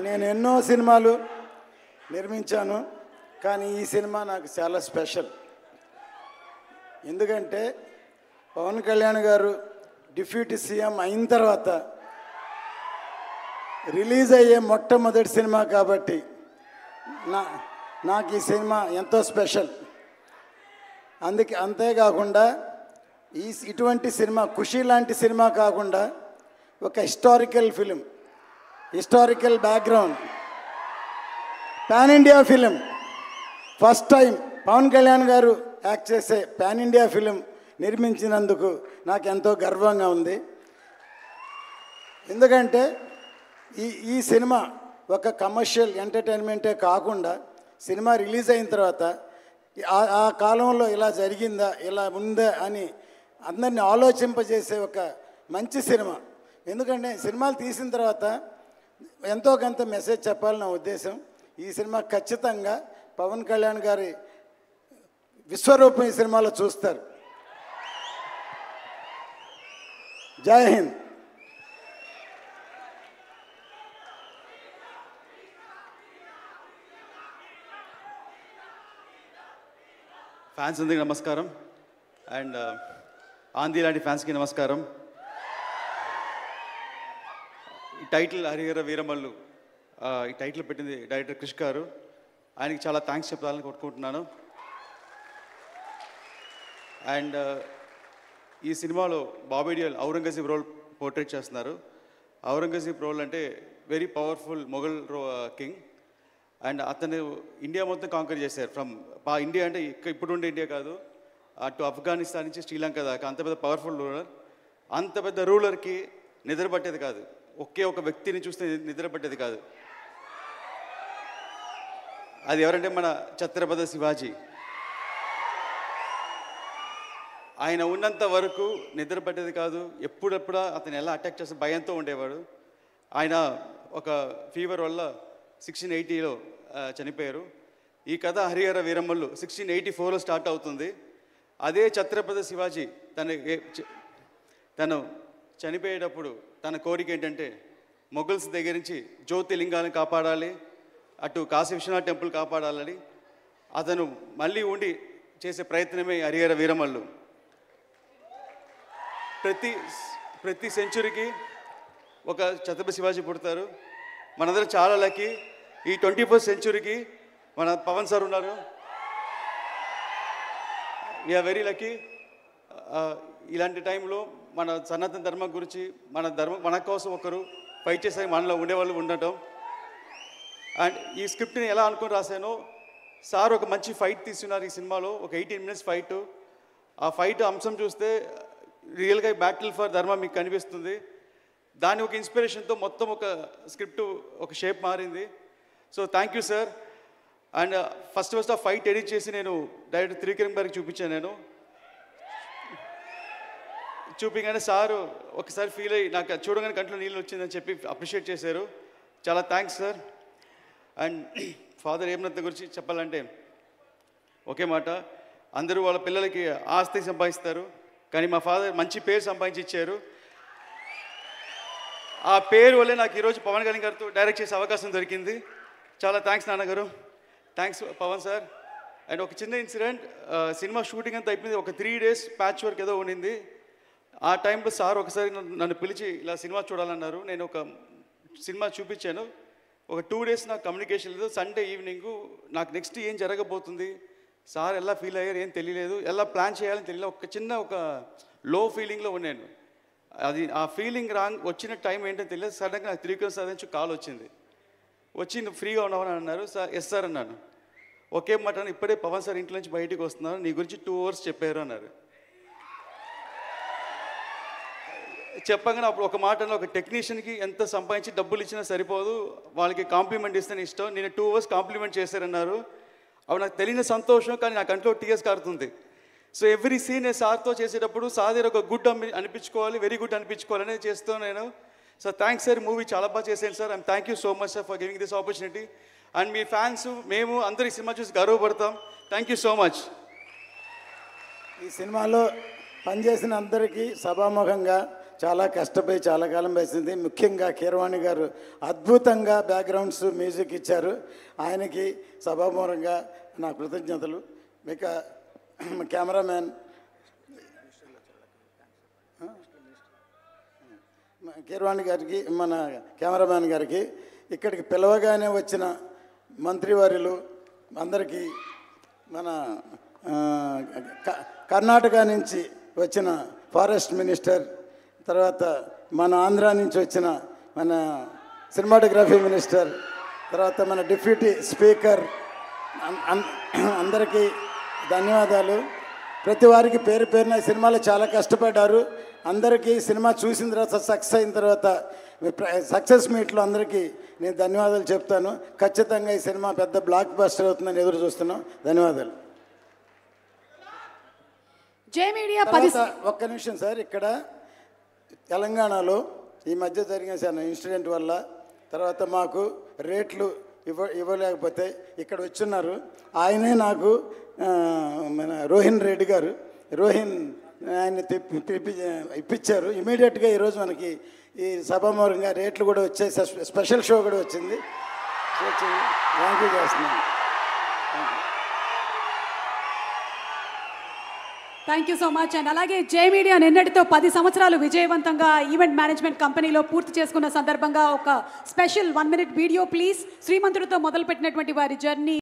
నేను ఎన్నో సినిమాలు నిర్మించాను, కానీ ఈ సినిమా నాకు చాలా స్పెషల్. ఎందుకంటే పవన్ కళ్యాణ్ గారు డిప్యూటీ సీఎం అయిన తర్వాత రిలీజ్ అయ్యే మొట్టమొదటి సినిమా కాబట్టి నాకు ఈ సినిమా ఎంతో స్పెషల్. అంతేకాకుండా ఇటువంటి సినిమా ఖుషీ లాంటి సినిమా కాకుండా ఒక historical film, historical background, pan India film. First time Pawan Kalyan గారు యాక్ట్ చేసే పాన్ ఇండియా ఫిలిం నిర్మించినందుకు నాకు ఎంతో గర్వంగా ఉంది. ఎందుకంటే ఈ సినిమా ఒక కమర్షియల్ ఎంటర్టైన్మెంటే కాకుండా సినిమా రిలీజ్ అయిన తర్వాత ఆ కాలంలో ఇలా జరిగిందా, ఇలా ఉందా అని అందరినీ ఆలోచింపజేసే ఒక మంచి సినిమా. ఎందుకంటే సినిమాలు తీసిన తర్వాత ఎంతో కొంత మెసేజ్ చెప్పాలని నా ఉద్దేశం. ఈ సినిమా ఖచ్చితంగా పవన్ కళ్యాణ్ గారి విశ్వరూపం ఈ సినిమాలో చూస్తారు. జై హింద్. ఫ్యాన్స్ అందరికీ నమస్కారం. అండ్ ఆంధ్ర లాంటి ఫ్యాన్స్కి నమస్కారం. ఈ టైటిల్ హరిహర వీరమల్లు, ఈ టైటిల్ పెట్టింది డైరెక్టర్ క్రిష్ గారు. ఆయనకి చాలా థ్యాంక్స్ చెప్పాలని కొట్టుకుంటున్నాను. అండ్ ఈ సినిమాలో బాబీ డియోల్ ఔరంగజేబ్ రోల్ పోర్ట్రేట్ చేస్తున్నారు. ఔరంగజేబ్ రోల్ అంటే very powerful Mughal king. And అతను ఇండియా మొత్తం కాంకర్ చేశారు. ఫ్రమ్ ఇండియా అంటే ఇప్పుడు ఉండే ఇండియా కాదు, అటు ఆఫ్ఘనిస్తాన్ నుంచి శ్రీలంక దాకా అంత పెద్ద పవర్ఫుల్ రూలర్. అంత పెద్ద రూలర్కి నిద్ర పట్టేది కాదు, ఒకే ఒక వ్యక్తిని చూస్తే నిద్ర పట్టేది కాదు. అది ఎవరంటే మన ఛత్రపతి శివాజీ. ఆయన ఉన్నంత వరకు నిద్ర పట్టేది కాదు. ఎప్పుడెప్పుడా అతను ఎలా అటాక్ చేస్తే భయంతో ఉండేవాడు. ఆయన ఒక ఫీవర్ వల్ల 1680లో చనిపోయారు. ఈ కథ హరిహర వీరమల్లు 1684లో స్టార్ట్ అవుతుంది. అదే ఛత్రపతి శివాజీ తను చనిపోయేటప్పుడు తన కోరిక ఏంటంటే మొఘల్స్ దగ్గర నుంచి జ్యోతిలింగాన్ని కాపాడాలి, అటు కాశీ విశ్వనాథ్ టెంపుల్ కాపాడాలని అతను మళ్ళీ ఉండి చేసే ప్రయత్నమే హరిహర వీరమల్లు. ప్రతి సెంచురీకి ఒక ఛత్రపతి శివాజీ పుడతారు. మనందరం చాలా లక్కీ. ఈ 21st సెంచురీకి మన పవన్ సార్ ఉన్నారు. We are very. ఇలాంటి టైంలో మన సనాతన ధర్మం గురించి మన కోసం ఒకరు ఫైట్ చేసే మనలో ఉండేవాళ్ళు ఉండటం. అండ్ ఈ స్క్రిప్ట్ని ఎలా అనుకుని రాశానో, సార్ ఒక మంచి ఫైట్ తీసుకున్నారు ఈ సినిమాలో. ఒక 18 minutes ఫైట్. ఆ ఫైట్ అంశం చూస్తే రియల్గా బ్యాటిల్ ఫర్ ధర్మం మీకు కనిపిస్తుంది. దాని ఒక ఇన్స్పిరేషన్తో మొత్తం ఒక స్క్రిప్ట్ ఒక షేప్ మారింది. So thank you sir. And first ఆ ఫైట్ ఎడిట్ చేసి నేను డైరెక్టర్ త్రివిక్రమ్ గారికి చూపించాను. నేను చూపించగానే సారు ఒకసారి ఫీల్ అయ్యి నాకు చూడగానే కంట్లో నీళ్ళు వచ్చిందని చెప్పి అప్రిషియేట్ చేశారు. చాలా థ్యాంక్స్ సార్. అండ్ ఫాదర్ హేమరత్న గురించి చెప్పాలంటే ఒకే మాట, అందరూ వాళ్ళ పిల్లలకి ఆస్తి సంపాదిస్తారు, కానీ మా ఫాదర్ మంచి పేరు సంపాదించి ఇచ్చారు. ఆ పేరు వల్లే నాకు ఈరోజు పవన్ కళ్యాణ్ గారితో డైరెక్ట్ చేసే అవకాశం దొరికింది. చాలా థ్యాంక్స్ నాన్నగారు. Thanks Pawan sir. అండ్ ఒక చిన్న ఇన్సిడెంట్, సినిమా షూటింగ్ అంతా అయిపోయింది. ఒక 3 days ప్యాచ్ వర్క్ ఏదో ఉండింది. ఆ టైంలో సార్ ఒకసారి నన్ను పిలిచి ఇలా సినిమా చూడాలన్నారు. నేను ఒక సినిమా చూపించాను. ఒక 2 days నాకు కమ్యూనికేషన్ లేదు. సండే ఈవినింగ్ నాకు నెక్స్ట్ ఏం జరగబోతుంది, సార్ ఎలా ఫీల్ అయ్యారు ఏం తెలియలేదు, ఎలా ప్లాన్ చేయాలని తెలియలేదు. ఒక లో ఫీలింగ్లో ఉన్నాను. ఆ ఫీలింగ్ వచ్చిన టైం ఏంటో తెలియదు. సడన్గా నాకు త్రివిక్రమ్ సార్ నుంచి కాల్ వచ్చింది. వచ్చి నువ్వు ఫ్రీగా ఉన్నావని అన్నారు. సార్ ఎస్ సార్ అన్నాను. ఒకే మాట, ఇప్పుడే పవన్ సార్ ఇంట్లో నుంచి బయటకు వస్తున్నారు, నీ గురించి 2 hours చెప్పారు అన్నారు. చెప్పగానే అప్పుడు ఒక మాట, ఒక టెక్నీషియన్కి ఎంత సంపాదించి డబ్బులు ఇచ్చినా సరిపోదు, వాళ్ళకి కాంప్లిమెంట్ ఇస్తేనే ఇష్టం. నేను 2 hours కాంప్లిమెంట్ చేశారన్నారు. అవి నాకు తెలియని సంతోషం, కానీ నా కంట్లో టీఎస్ కారుతుంది. సో ఎవ్రీ సీన్ నేను సార్తో చేసేటప్పుడు సార్ దగ్గర ఒక గుడ్ అనిపించుకోవాలి, వెరీ గుడ్ అనిపించుకోవాలని చేస్తాను నేను. సో థ్యాంక్స్ సార్, మూవీ చాలా బాగా చేశాను sir. And thank you so much sir for giving this opportunity. And మీ ఫ్యాన్స్ మేము అందరి సినిమా చూసి గర్వపడతాం. Thank you so much. ఈ సినిమాలో పనిచేసిన అందరికీ సభాముఖంగా చాలా కష్టపడి చాలా కాలం వేసింది. ముఖ్యంగా కీరవాణి గారు అద్భుతంగా బ్యాక్గ్రౌండ్స్ మ్యూజిక్ ఇచ్చారు. ఆయనకి సభామూలంగా నా కృతజ్ఞతలు. ఇక కెమెరామ్యాన్ కీరవాణి గారికి, మన కెమెరామ్యాన్ గారికి, ఇక్కడికి పిలవగానే వచ్చిన మంత్రివర్యులు అందరికీ, మన కర్ణాటక నుంచి వచ్చిన ఫారెస్ట్ మినిస్టర్, తర్వాత మన ఆంధ్ర నుంచి వచ్చిన మన సినిమాటోగ్రఫీ మినిస్టర్, తర్వాత మన డిప్యూటీ స్పీకర్, అందరికీ ధన్యవాదాలు. ప్రతి వారికి పేరు పేరున సినిమాలో చాలా కష్టపడ్డారు. అందరికీ సినిమా చూసిన తర్వాత సక్సెస్ అయిన తర్వాత సక్సెస్ మీట్లో అందరికీ నేను ధన్యవాదాలు చెప్తాను. ఖచ్చితంగా ఈ సినిమా పెద్ద బ్లాక్ బస్టర్ అవుతుందని ఎదురు చూస్తున్నాం. ధన్యవాదాలు. జై మీడియా ఒక్క నిమిషం సార్. ఇక్కడ తెలంగాణలో ఈ మధ్య జరిగిన ఇన్సిడెంట్ వల్ల తర్వాత మాకు రేట్లు ఇవ్వలేకపోతే ఇక్కడ వచ్చున్నారు. ఆయనే నాకు మన రోహిన్ రెడ్డి గారు, ఆయన ఇప్పించారు. ఇమీడియట్గా ఈరోజు మనకి ఈ సభామూలంగా రేట్లు కూడా వచ్చాయి. స్పెషల్ షో కూడా వచ్చింది. థ్యాంక్ యూ చేస్తున్నాను. Thank you so much. And అలాగే జై మీడియా నిన్నటితో 10 సంవత్సరాలు విజయవంతంగా ఈవెంట్ మేనేజ్మెంట్ కంపెనీలో పూర్తి చేసుకున్న సందర్భంగా ఒక స్పెషల్ 1 minute వీడియో ప్లీజ్. శ్రీమంతుడితో మొదలుపెట్టినటువంటి వారి జర్నీ